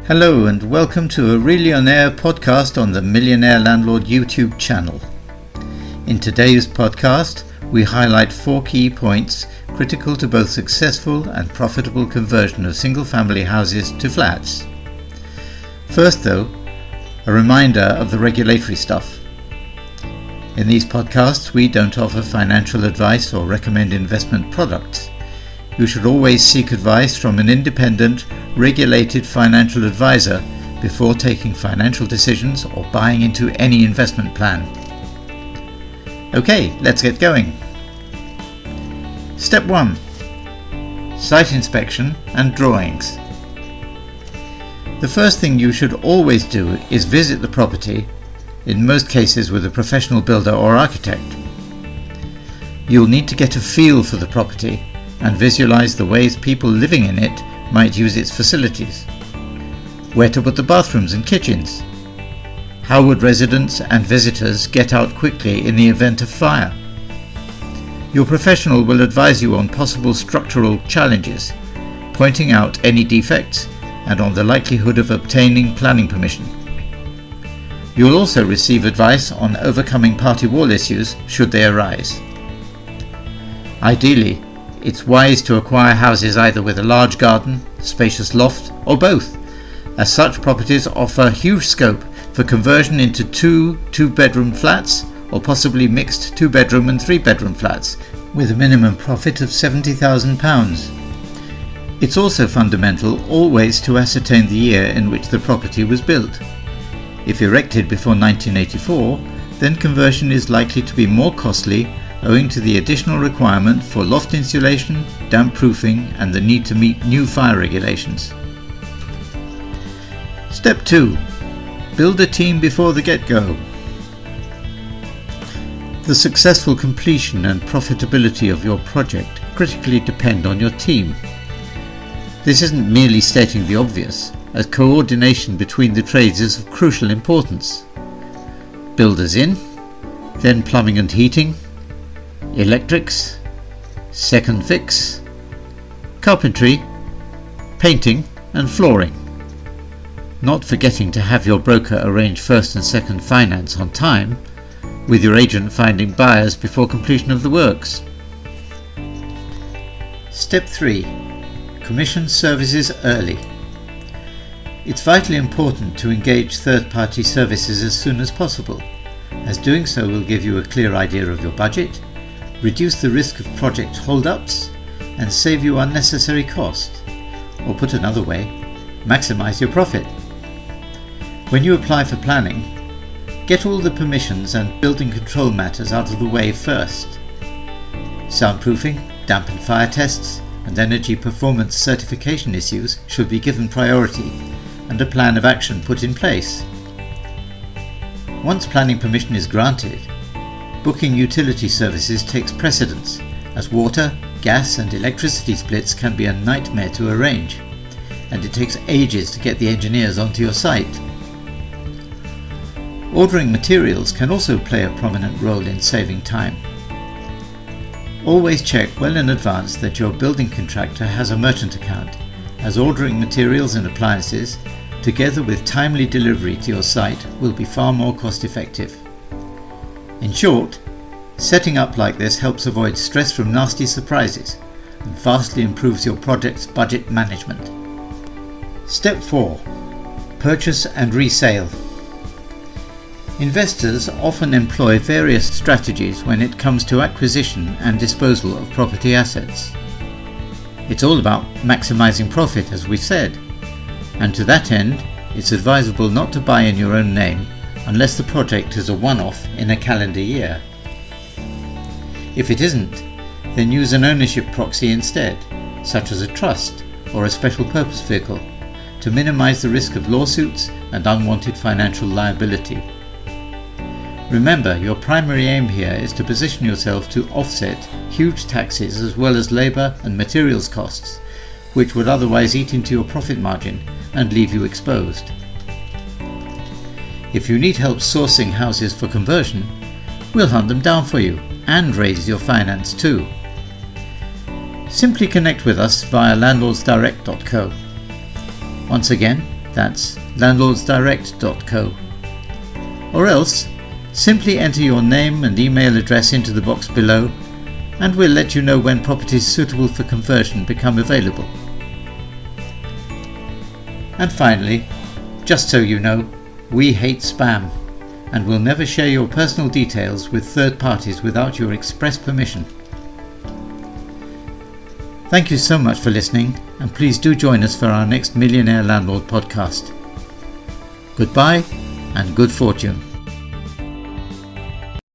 Hello and welcome to a Really On Air podcast on the Millionaire Landlord YouTube channel. In today's podcast, we highlight 4 key points critical to both successful and profitable conversion of single-family houses to flats. First though, a reminder of the regulatory stuff. In these podcasts, we don't offer financial advice or recommend investment products. You should always seek advice from an independent, regulated financial advisor before taking financial decisions or buying into any investment plan. Okay, let's get going. Step 1. Site inspection and drawings. The first thing you should always do is visit the property, in most cases with a professional builder or architect. You'll need to get a feel for the property and visualize the ways people living in it might use its facilities. Where to put the bathrooms and kitchens? How would residents and visitors get out quickly in the event of fire? Your professional will advise you on possible structural challenges, pointing out any defects and on the likelihood of obtaining planning permission. You'll also receive advice on overcoming party wall issues should they arise. Ideally, it's wise to acquire houses either with a large garden, spacious loft, or both, as such properties offer huge scope for conversion into 2-bedroom flats or possibly mixed 2-bedroom and 3-bedroom flats with a minimum profit of £70,000. It's also fundamental always to ascertain the year in which the property was built. If erected before 1984, then conversion is likely to be more costly owing to the additional requirement for loft insulation, damp proofing and the need to meet new fire regulations. Step 2. Build a team before the get-go. The successful completion and profitability of your project critically depend on your team. This isn't merely stating the obvious, as coordination between the trades is of crucial importance. Builders in, then plumbing and heating, electrics, second fix, carpentry, painting and flooring. Not forgetting to have your broker arrange first and second finance on time, with your agent finding buyers before completion of the works. Step 3. Commission services early. It's vitally important to engage third-party services as soon as possible, as doing so will give you a clear idea of your budget, reduce the risk of project hold-ups, and save you unnecessary cost. Or put another way, maximize your profit. When you apply for planning, get all the permissions and building control matters out of the way first. Soundproofing, damp and fire tests, and energy performance certification issues should be given priority, and a plan of action put in place. Once planning permission is granted, booking utility services takes precedence, as water, gas and electricity splits can be a nightmare to arrange, and it takes ages to get the engineers onto your site. Ordering materials can also play a prominent role in saving time. Always check well in advance that your building contractor has a merchant account, as ordering materials and appliances, together with timely delivery to your site, will be far more cost effective. In short, setting up like this helps avoid stress from nasty surprises and vastly improves your project's budget management. Step 4. Purchase and resale. Investors often employ various strategies when it comes to acquisition and disposal of property assets. It's all about maximizing profit, as we've said, and to that end, it's advisable not to buy in your own name unless the project is a one-off in a calendar year. If it isn't, then use an ownership proxy instead, such as a trust or a special purpose vehicle, to minimize the risk of lawsuits and unwanted financial liability. Remember, your primary aim here is to position yourself to offset huge taxes as well as labour and materials costs, which would otherwise eat into your profit margin and leave you exposed. If you need help sourcing houses for conversion, we'll hunt them down for you and raise your finance too. Simply connect with us via landlordsdirect.co. Once again, That's landlordsdirect.co. Or else, simply enter your name and email address into the box below and we'll let you know when properties suitable for conversion become available. And finally, just so you know, we hate spam and will never share your personal details with third parties without your express permission. Thank you so much for listening, and please do join us for our next Millionaire Landlord podcast. Goodbye and good fortune.